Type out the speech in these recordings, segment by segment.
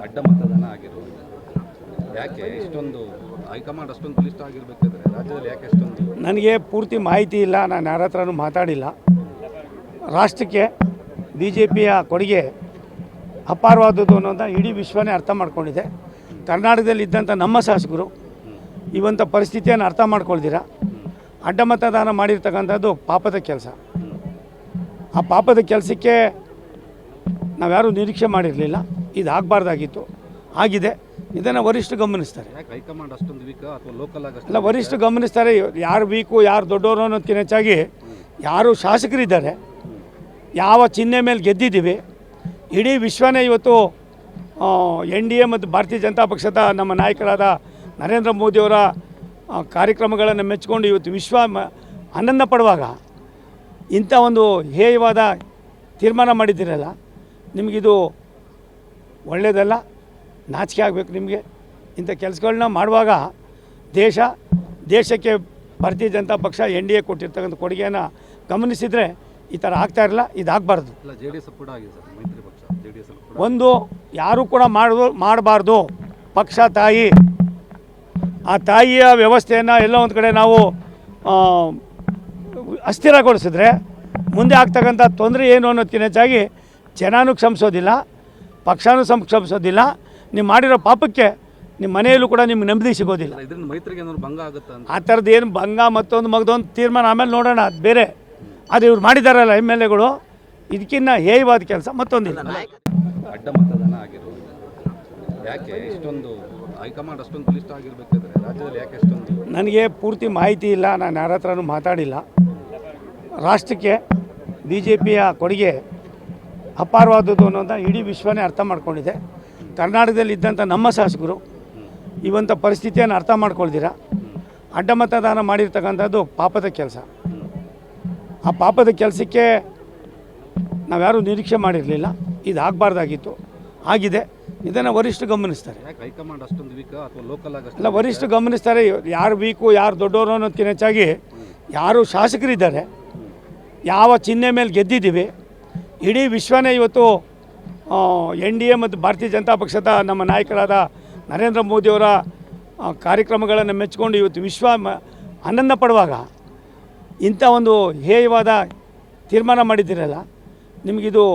ಅಡ್ಡ ಮತದಾನ ಆಗಿರುವುದು ಯಾಕೆ ಇಷ್ಟೊಂದು ಹೈಕಮಾಂಡ್ ಅಷ್ಟೊಂದು ಬಲಿಷ್ಠ ಆಗಿರಬೇಕಾದ್ರೆ ರಾಜ್ಯದಲ್ಲಿ ಯಾಕೆ ಅಷ್ಟೊಂದು? ನನಗೆ ಪೂರ್ತಿ ಮಾಹಿತಿ ಇಲ್ಲ, ನಾನು ಯಾರ ಹತ್ರನೂ ಮಾತಾಡಿಲ್ಲ. ರಾಷ್ಟ್ರಕ್ಕೆ ಬಿ ಜೆ ಪಿಯ ಕೊಡುಗೆ ಅಪಾರವಾದದ್ದು ಅನ್ನೋದನ್ನ ಇಡೀ ವಿಶ್ವನೇ ಅರ್ಥ ಮಾಡ್ಕೊಂಡಿದೆ. ಕರ್ನಾಟಕದಲ್ಲಿ ಇದ್ದಂಥ ನಮ್ಮ ಶಾಸಕರು ಇವಂಥ ಪರಿಸ್ಥಿತಿಯನ್ನು ಅರ್ಥ ಮಾಡ್ಕೊಳ್ದಿರ ಅಡ್ಡ ಮತದಾನ ಮಾಡಿರ್ತಕ್ಕಂಥದ್ದು ಪಾಪದ ಕೆಲಸ. ಆ ಪಾಪದ ಕೆಲಸಕ್ಕೆ ನಾವ್ಯಾರೂ ನಿರೀಕ್ಷೆ ಮಾಡಿರಲಿಲ್ಲ. ಇದು ಆಗಬಾರ್ದಾಗಿತ್ತು, ಆಗಿದೆ. ಇದನ್ನು ವರಿಷ್ಠರು ಗಮನಿಸ್ತಾರೆ. ಹೈಕಮಾಂಡ್ ಅಷ್ಟೊಂದು ವೀಕ್ ಅಥವಾ ಲೋಕಲ್ ಆಗಿ ಅಲ್ಲ, ವರಿಷ್ಠರು ಗಮನಿಸ್ತಾರೆ. ಯಾರು ವೀಕು ಯಾರು ದೊಡ್ಡವರು ಅನ್ನೋದಕ್ಕಿಂತ ಹೆಚ್ಚಾಗಿ ಯಾರು ಶಾಸಕರಿದ್ದಾರೆ, ಯಾವ ಚಿಹ್ನೆ ಮೇಲೆ ಗೆದ್ದಿದ್ದೀವಿ, ಇಡೀ ವಿಶ್ವನೇ ಇವತ್ತು NDA ಮತ್ತು ಭಾರತೀಯ ಜನತಾ ಪಕ್ಷದ ನಮ್ಮ ನಾಯಕರಾದ ನರೇಂದ್ರ ಮೋದಿಯವರ ಕಾರ್ಯಕ್ರಮಗಳನ್ನು ಮೆಚ್ಚಿಕೊಂಡು ಇವತ್ತು ವಿಶ್ವ ಆನಂದ ಪಡುವಾಗ ಇಂಥ ಒಂದು ಹೇಯವಾದ ತೀರ್ಮಾನ ಮಾಡಿದ್ದೀರಲ್ಲ, ನಿಮಗಿದು ಒಳ್ಳೆಯದಲ್ಲ, ನಾಚಿಕೆ ಆಗಬೇಕು. ನಿಮಗೆ ಇಂಥ ಕೆಲಸಗಳನ್ನ ಮಾಡುವಾಗ ದೇಶಕ್ಕೆ ಭಾರತೀಯ ಜನತಾ ಪಕ್ಷ NDA ಕೊಟ್ಟಿರ್ತಕ್ಕಂಥ ಕೊಡುಗೆಯನ್ನು ಗಮನಿಸಿದರೆ ಈ ಥರ ಆಗ್ತಾ ಇರಲ್ಲ, ಇದಾಗಬಾರ್ದು. ಒಂದು ಯಾರೂ ಕೂಡ ಮಾಡಬಾರ್ದು. ಪಕ್ಷ ತಾಯಿ, ಆ ತಾಯಿಯ ವ್ಯವಸ್ಥೆಯನ್ನು ಎಲ್ಲ ಒಂದು ಕಡೆ ನಾವು ಅಸ್ಥಿರಗೊಳಿಸಿದ್ರೆ ಮುಂದೆ ಆಗ್ತಕ್ಕಂಥ ತೊಂದರೆ ಏನು ಅನ್ನೋದಕ್ಕಿಂತ ಹೆಚ್ಚಾಗಿ ಜನನೂ ಕ್ಷಮಿಸೋದಿಲ್ಲ, ಪಕ್ಷನೂ ಕ್ಷಮಿಸೋದಿಲ್ಲ. ನೀವು ಮಾಡಿರೋ ಪಾಪಕ್ಕೆ ನಿಮ್ಮ ಮನೆಯಲ್ಲೂ ಕೂಡ ನಿಮ್ಗೆ ನೆಮ್ಮದಿ ಸಿಗೋದಿಲ್ಲ. ಆ ಥರದ್ದು ಏನು ಭಂಗ ಮತ್ತೊಂದು ತೀರ್ಮಾನ ಆಮೇಲೆ ನೋಡೋಣ, ಅದು ಬೇರೆ. ಅದು ಇವ್ರು ಮಾಡಿದಾರಲ್ಲ MLAಗಳು, ಇದಕ್ಕಿಂತ ಹೇಯವಾದ ಕೆಲಸ ಮತ್ತೊಂದಿಲ್ಲ. ಅಡ್ಡ ಮತದಾನ ಆಗಿರುವುದು ಯಾಕೆ ಇಷ್ಟೊಂದು ಹೈಕಮಾಂಡ್ ಅಷ್ಟೊಂದು ಬಲಿಷ್ಠ ಆಗಿರಬೇಕಾದ್ರೆ ರಾಜ್ಯದಲ್ಲಿ ಯಾಕೆ ಅಷ್ಟೊಂದು? ನನಗೆ ಪೂರ್ತಿ ಮಾಹಿತಿ ಇಲ್ಲ, ನಾನು ಯಾರ ಹತ್ರನೂ ಮಾತಾಡಿಲ್ಲ. ರಾಷ್ಟ್ರಕ್ಕೆ ಬಿ ಜೆ ಪಿಯ ಕೊಡುಗೆ ಅಪಾರವಾದದ್ದು ಅನ್ನೋದನ್ನ ಇಡೀ ವಿಶ್ವನೇ ಅರ್ಥ ಮಾಡ್ಕೊಂಡಿದೆ. ಕರ್ನಾಟಕದಲ್ಲಿ ಇದ್ದಂಥ ನಮ್ಮ ಶಾಸಕರು ಇವಂಥ ಪರಿಸ್ಥಿತಿಯನ್ನು ಅರ್ಥ ಮಾಡ್ಕೊಳ್ದಿರ ಅಡ್ಡ ಮತದಾನ ಮಾಡಿರ್ತಕ್ಕಂಥದ್ದು ಪಾಪದ ಕೆಲಸ. ಆ ಪಾಪದ ಕೆಲಸಕ್ಕೆ ನಾವ್ಯಾರೂ ನಿರೀಕ್ಷೆ ಮಾಡಿರಲಿಲ್ಲ. ಇದು ಆಗಬಾರ್ದಾಗಿತ್ತು, ಆಗಿದೆ. ಇದನ್ನು ವರಿಷ್ಠರು ಗಮನಿಸ್ತಾರೆ. ಹೈಕಮಾಂಡ್ ಅಷ್ಟೊಂದು ವೀಕ್ ಅಥವಾ ಲೋಕಲ್ ಆಗಿ ಅಲ್ಲ, ವರಿಷ್ಠರು ಗಮನಿಸ್ತಾರೆ. ಯಾರು ವೀಕು ಯಾರು ದೊಡ್ಡವರು ಅನ್ನೋದಕ್ಕಿಂತ ಹೆಚ್ಚಾಗಿ ಯಾರು ಶಾಸಕರಿದ್ದಾರೆ, ಯಾವ ಚಿಹ್ನೆ ಮೇಲೆ ಗೆದ್ದಿದ್ದೀವಿ, ಇಡೀ ವಿಶ್ವನೇ ಇವತ್ತು NDA ಮತ್ತು ಭಾರತೀಯ ಜನತಾ ಪಕ್ಷದ ನಮ್ಮ ನಾಯಕರಾದ ನರೇಂದ್ರ ಮೋದಿಯವರ ಕಾರ್ಯಕ್ರಮಗಳನ್ನು ಮೆಚ್ಚಿಕೊಂಡು ಇವತ್ತು ವಿಶ್ವ ಆನಂದ ಪಡುವಾಗ ಇಂಥ ಒಂದು ಹೇಯವಾದ ತೀರ್ಮಾನ ಮಾಡಿದ್ದೀರಲ್ಲ, ನಿಮಗಿದು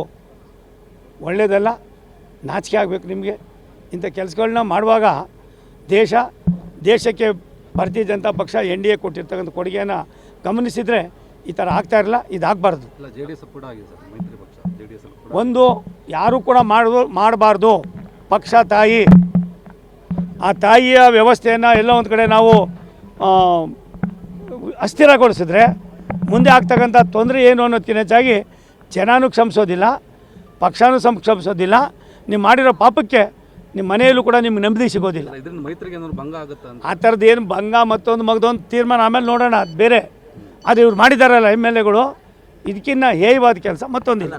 ಒಳ್ಳೆಯದಲ್ಲ, ನಾಚಿಕೆ ಆಗಬೇಕು. ನಿಮಗೆ ಇಂಥ ಕೆಲಸಗಳನ್ನ ಮಾಡುವಾಗ ದೇಶಕ್ಕೆ ಭಾರತೀಯ ಜನತಾ ಪಕ್ಷ NDA ಕೊಟ್ಟಿರ್ತಕ್ಕಂಥ ಕೊಡುಗೆಯನ್ನು ಗಮನಿಸಿದರೆ ಈ ಥರ ಆಗ್ತಾ ಇರಲ್ಲ, ಇದಾಗಬಾರ್ದು. ಒಂದು ಯಾರೂ ಕೂಡ ಮಾಡಬಾರ್ದು. ಪಕ್ಷ ತಾಯಿ, ಆ ತಾಯಿಯ ವ್ಯವಸ್ಥೆಯನ್ನು ಎಲ್ಲ ಒಂದು ಕಡೆ ನಾವು ಅಸ್ಥಿರಗೊಳಿಸಿದ್ರೆ ಮುಂದೆ ಆಗ್ತಕ್ಕಂಥ ತೊಂದರೆ ಏನು ಅನ್ನೋದಕ್ಕಿಂತ ಹೆಚ್ಚಾಗಿ ಜನನೂ ಕ್ಷಮಿಸೋದಿಲ್ಲ, ಪಕ್ಷನೂ ಕ್ಷಮಿಸೋದಿಲ್ಲ. ನೀವು ಮಾಡಿರೋ ಪಾಪಕ್ಕೆ ನಿಮ್ಮ ಮನೆಯಲ್ಲೂ ಕೂಡ ನಿಮ್ಗೆ ನೆಮ್ಮದಿ ಸಿಗೋದಿಲ್ಲ. ಆ ಥರದ್ದು ಏನು ಭಂಗ ಮತ್ತೊಂದು ತೀರ್ಮಾನ ಆಮೇಲೆ ನೋಡೋಣ, ಅದು ಬೇರೆ. ಅದು ಇವ್ರು ಮಾಡಿದಾರಲ್ಲ MLAಗಳು, ಇದಕ್ಕಿಂತ ಹೇಯವಾದ ಕೆಲಸ ಮತ್ತೊಂದಿಲ್ಲ.